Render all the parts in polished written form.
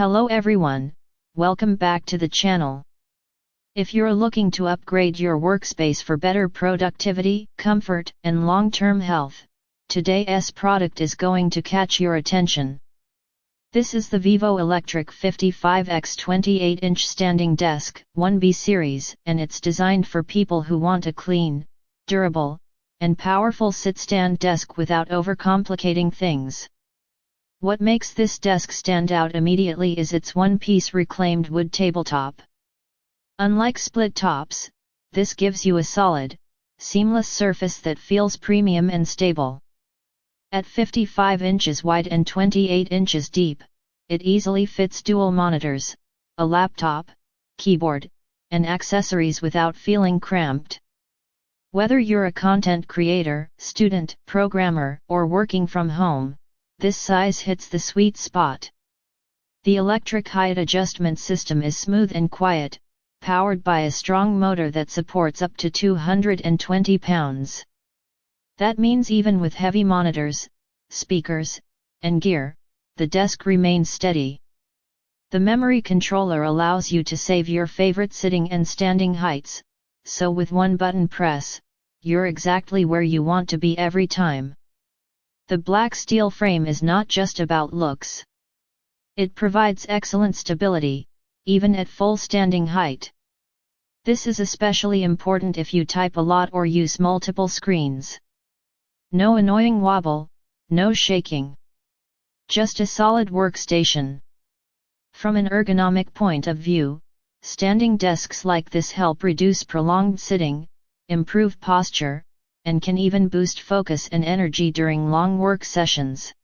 Hello everyone, welcome back to the channel. If you're looking to upgrade your workspace for better productivity, comfort, and long-term health, today's product is going to catch your attention. This is the VIVO Electric 55x 28-inch standing desk, 1B series, and it's designed for people who want a clean, durable, and powerful sit-stand desk without overcomplicating things. What makes this desk stand out immediately is its one-piece reclaimed wood tabletop. Unlike split tops, this gives you a solid, seamless surface that feels premium and stable. At 55 inches wide and 28 inches deep, it easily fits dual monitors, a laptop, keyboard, and accessories without feeling cramped. Whether you're a content creator, student, programmer, or working from home, this size hits the sweet spot. The electric height adjustment system is smooth and quiet, powered by a strong motor that supports up to 220 pounds. That means even with heavy monitors, speakers, and gear, the desk remains steady. The memory controller allows you to save your favorite sitting and standing heights, so with one button press, you're exactly where you want to be every time. The black steel frame is not just about looks. It provides excellent stability, even at full standing height. This is especially important if you type a lot or use multiple screens. No annoying wobble, no shaking. Just a solid workstation. From an ergonomic point of view, standing desks like this help reduce prolonged sitting, improve posture, and can even boost focus and energy during long work sessions.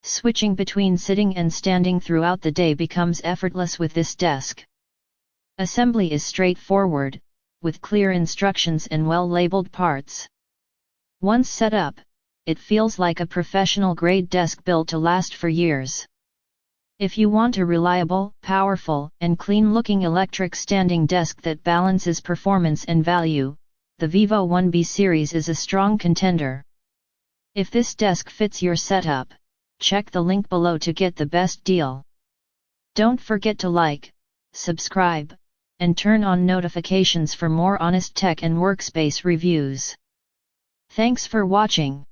Switching between sitting and standing throughout the day becomes effortless with this desk. Assembly is straightforward, with clear instructions and well-labeled parts. Once set up, it feels like a professional-grade desk built to last for years. If you want a reliable, powerful, and clean-looking electric standing desk that balances performance and value, the VIVO 1B series is a strong contender. If this desk fits your setup, check the link below to get the best deal. Don't forget to like, subscribe, and turn on notifications for more honest tech and workspace reviews. Thanks for watching.